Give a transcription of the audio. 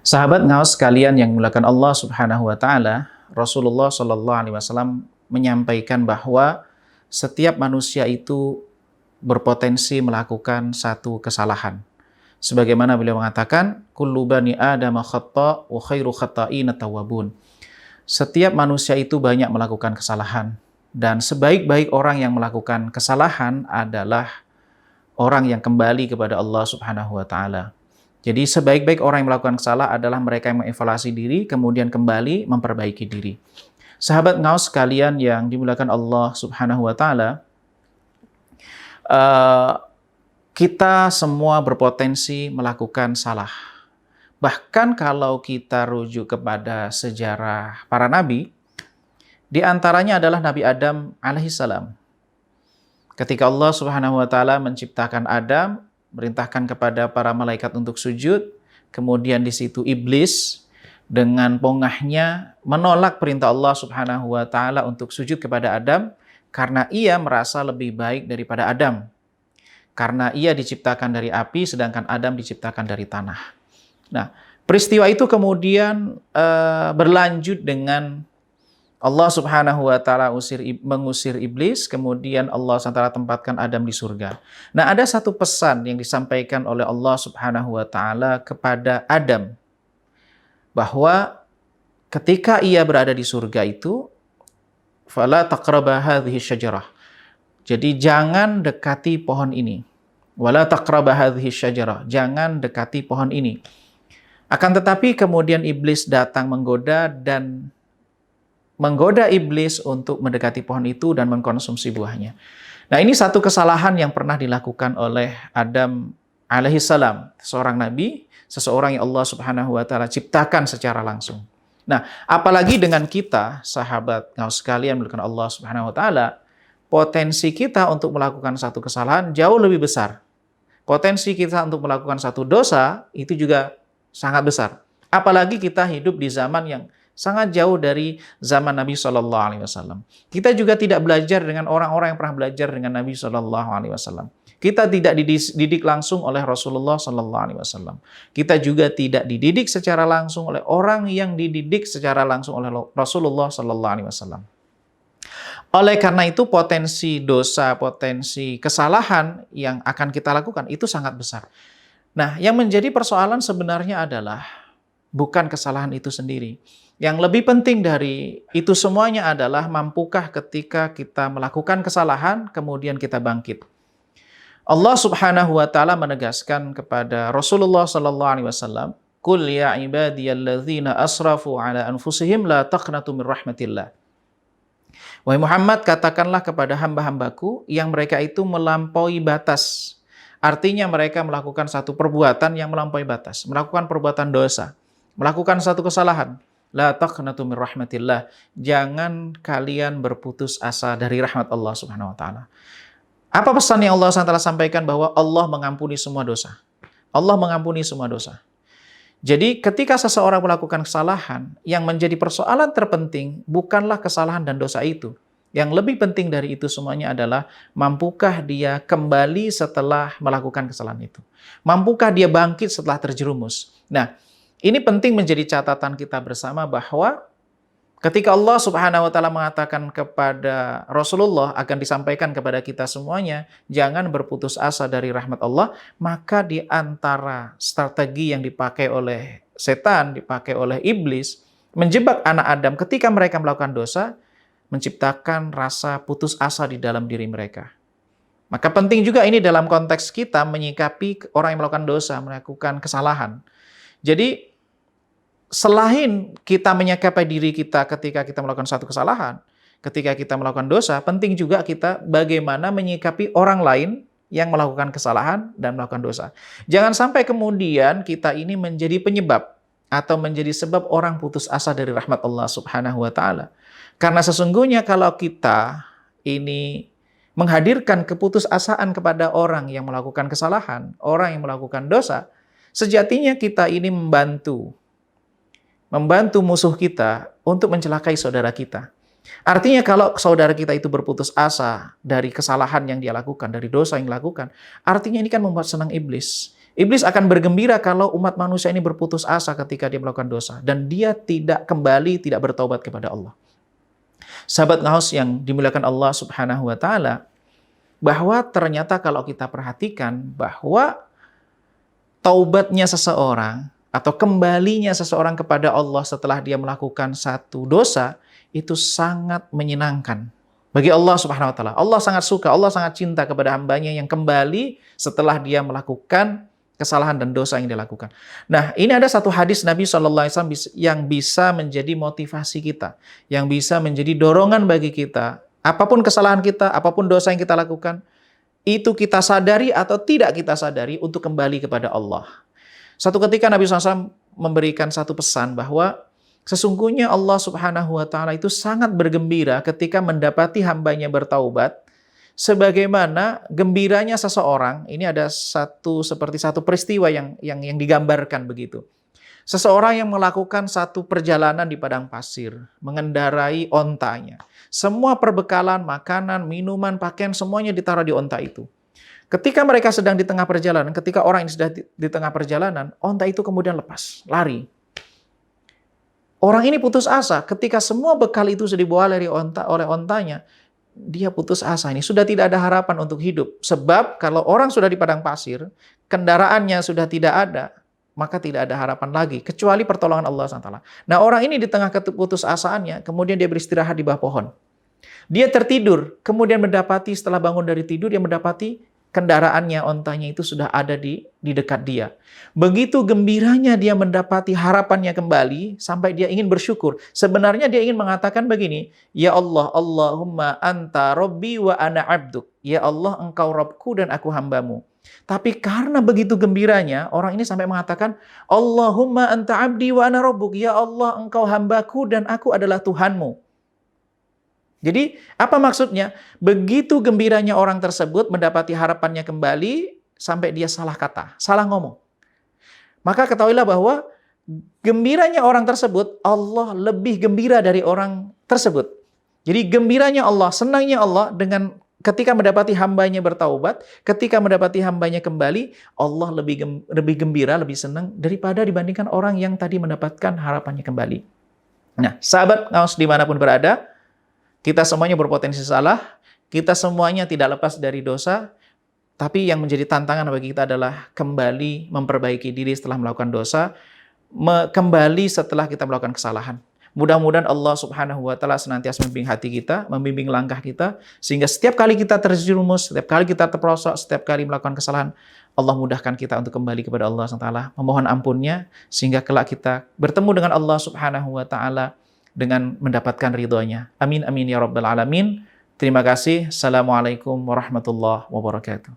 Sahabat ngaos sekalian yang dimuliakan Allah Subhanahu wa taala, Rasulullah Shallallahu alaihi wasallam menyampaikan bahwa setiap manusia itu berpotensi melakukan satu kesalahan. Sebagaimana beliau mengatakan, kullu bani Adam khata' wa khairu khata'in at-tawwabun. Setiap manusia itu banyak melakukan kesalahan dan sebaik-baik orang yang melakukan kesalahan adalah orang yang kembali kepada Allah Subhanahu wa taala. Jadi sebaik-baik orang yang melakukan kesalahan adalah mereka yang mengevaluasi diri, kemudian kembali memperbaiki diri. Sahabat ngaos sekalian yang dimuliakan Allah Subhanahu wa taala, kita semua berpotensi melakukan salah. Bahkan kalau kita rujuk kepada sejarah para nabi, di antaranya adalah Nabi Adam alaihissalam. Ketika Allah Subhanahu wa taala menciptakan Adam, merintahkan kepada para malaikat untuk sujud, kemudian di situ iblis dengan pongahnya menolak perintah Allah Subhanahu wa taala untuk sujud kepada Adam karena ia merasa lebih baik daripada Adam. Karena ia diciptakan dari api sedangkan Adam diciptakan dari tanah. Nah, peristiwa itu kemudian berlanjut dengan Allah Subhanahu wa taala mengusir iblis, kemudian Allah SWT tempatkan Adam di surga. Nah, ada satu pesan yang disampaikan oleh Allah Subhanahu wa taala kepada Adam bahwa ketika ia berada di surga itu, fala taqraba hadhihi syajarah. Jadi jangan dekati pohon ini. Wala taqraba hadhihi syajarah. Jangan dekati pohon ini. Akan tetapi kemudian iblis datang menggoda iblis untuk mendekati pohon itu dan mengkonsumsi buahnya. Nah, ini satu kesalahan yang pernah dilakukan oleh Adam alaihissalam, seorang nabi, seseorang yang Allah Subhanahu wa taala ciptakan secara langsung. Nah, apalagi dengan kita, sahabat ngaos sekalian dimuliakan Allah Subhanahu wa taala, potensi kita untuk melakukan satu kesalahan jauh lebih besar. Potensi kita untuk melakukan satu dosa itu juga sangat besar. Apalagi kita hidup di zaman yang sangat jauh dari zaman Nabi Shallallahu alaihi wasallam. Kita juga tidak belajar dengan orang-orang yang pernah belajar dengan Nabi Shallallahu alaihi wasallam. Kita tidak dididik langsung oleh Rasulullah Shallallahu alaihi wasallam. Kita juga tidak dididik secara langsung oleh orang yang dididik secara langsung oleh Rasulullah Shallallahu alaihi wasallam. Oleh karena itu potensi dosa, potensi kesalahan yang akan kita lakukan itu sangat besar. Nah, yang menjadi persoalan sebenarnya adalah bukan kesalahan itu sendiri. Yang lebih penting dari itu semuanya adalah mampukah ketika kita melakukan kesalahan, kemudian kita bangkit. Allah Subhanahu wa taala menegaskan kepada Rasulullah sallallahu alaihi wasallam, "Qul ya ibadiyalladzina asrafu ala anfusihim la taqnatu min rahmatillah." Wahai Muhammad, katakanlah kepada hamba-hambaku yang mereka itu melampaui batas. Artinya mereka melakukan satu perbuatan yang melampaui batas, melakukan perbuatan dosa, melakukan satu kesalahan. La taqnatu min rahmatillah. Jangan kalian berputus asa dari rahmat Allah Subhanahu wa taala. Apa pesan yang Allah SWT sampaikan? Bahwa Allah mengampuni semua dosa. Allah mengampuni semua dosa. Jadi ketika seseorang melakukan kesalahan, yang menjadi persoalan terpenting bukanlah kesalahan dan dosa itu. Yang lebih penting dari itu semuanya adalah mampukah dia kembali setelah melakukan kesalahan itu. Mampukah dia bangkit setelah terjerumus. Nah, ini penting menjadi catatan kita bersama bahwa ketika Allah Subhanahu wa taala mengatakan kepada Rasulullah akan disampaikan kepada kita semuanya, jangan berputus asa dari rahmat Allah, maka di antara strategi yang dipakai oleh setan, dipakai oleh iblis, menjebak anak Adam ketika mereka melakukan dosa, menciptakan rasa putus asa di dalam diri mereka. Maka penting juga ini dalam konteks kita menyikapi orang yang melakukan dosa, melakukan kesalahan. Jadi, selain kita menyikapi diri kita ketika kita melakukan satu kesalahan, ketika kita melakukan dosa, penting juga kita bagaimana menyikapi orang lain yang melakukan kesalahan dan melakukan dosa. Jangan sampai kemudian kita ini menjadi penyebab atau menjadi sebab orang putus asa dari rahmat Allah Subhanahu wa taala. Karena sesungguhnya kalau kita ini menghadirkan keputusasaan kepada orang yang melakukan kesalahan, orang yang melakukan dosa, sejatinya kita ini membantu musuh kita untuk mencelakai saudara kita. Artinya kalau saudara kita itu berputus asa dari kesalahan yang dia lakukan, dari dosa yang dilakukan, artinya ini kan membuat senang iblis. Iblis akan bergembira kalau umat manusia ini berputus asa ketika dia melakukan dosa dan dia tidak kembali, tidak bertaubat kepada Allah. Sahabat Ngaus yang dimuliakan Allah Subhanahu wa taala, bahwa ternyata kalau kita perhatikan bahwa taubatnya seseorang atau kembalinya seseorang kepada Allah setelah dia melakukan satu dosa itu sangat menyenangkan bagi Allah Subhanahu wa taala. Allah sangat suka, Allah sangat cinta kepada hambanya yang kembali setelah dia melakukan kesalahan dan dosa yang dia lakukan. Nah, ini ada satu hadis Nabi SAW yang bisa menjadi motivasi kita, yang bisa menjadi dorongan bagi kita. Apapun kesalahan kita, apapun dosa yang kita lakukan, itu kita sadari atau tidak kita sadari untuk kembali kepada Allah. Satu ketika Nabi SAW memberikan satu pesan bahwa sesungguhnya Allah Subhanahu wa taala itu sangat bergembira ketika mendapati hambanya bertaubat, sebagaimana gembiranya seseorang. Ini ada seperti satu peristiwa yang digambarkan begitu. Seseorang yang melakukan satu perjalanan di padang pasir, mengendarai ontanya. Semua perbekalan, makanan, minuman, pakaian, semuanya ditaruh di onta itu. Ketika mereka sedang di tengah perjalanan, ketika orang ini sudah di tengah perjalanan, onta itu kemudian lepas, lari. Orang ini putus asa ketika semua bekal itu sudah dibawa oleh ontanya. Dia putus asa ini, sudah tidak ada harapan untuk hidup. Sebab kalau orang sudah di padang pasir, kendaraannya sudah tidak ada, maka tidak ada harapan lagi, kecuali pertolongan Allah SWT. Nah, orang ini di tengah keputus asaannya, kemudian dia beristirahat di bawah pohon. Dia tertidur, kemudian setelah bangun dari tidur, dia mendapati kendaraannya, ontanya itu sudah ada di dekat dia. Begitu gembiranya dia mendapati harapannya kembali, sampai dia ingin bersyukur. Sebenarnya dia ingin mengatakan begini, Ya Allah, Allahumma anta rabbi wa ana abduk. Ya Allah, engkau Rabbku dan aku hambamu. Tapi karena begitu gembiranya, orang ini sampai mengatakan, Allahumma anta abdi wa ana rabbuk. Ya Allah, engkau hambaku dan aku adalah Tuhanmu. Jadi, apa maksudnya? Begitu gembiranya orang tersebut mendapati harapannya kembali, sampai dia salah kata, salah ngomong. Maka ketahuilah bahwa gembiranya orang tersebut, Allah lebih gembira dari orang tersebut. Jadi gembiranya Allah, senangnya Allah dengan ketika mendapati hambanya bertaubat, ketika mendapati hambanya kembali, Allah lebih gembira, lebih senang daripada dibandingkan orang yang tadi mendapatkan harapannya kembali. Nah, sahabat Ngaus dimanapun berada, kita semuanya berpotensi salah, kita semuanya tidak lepas dari dosa, tapi yang menjadi tantangan bagi kita adalah kembali memperbaiki diri setelah melakukan dosa, kembali setelah kita melakukan kesalahan. Mudah-mudahan Allah Subhanahu wa taala senantiasa membimbing hati kita, membimbing langkah kita, sehingga setiap kali kita terjerumus, setiap kali kita terperosok, setiap kali melakukan kesalahan, Allah mudahkan kita untuk kembali kepada Allah SWT, memohon ampunnya, sehingga kelak kita bertemu dengan Allah Subhanahu wa taala dengan mendapatkan ridhonya. Amin amin ya rabbal alamin. Terima kasih. Assalamualaikum warahmatullahi wabarakatuh.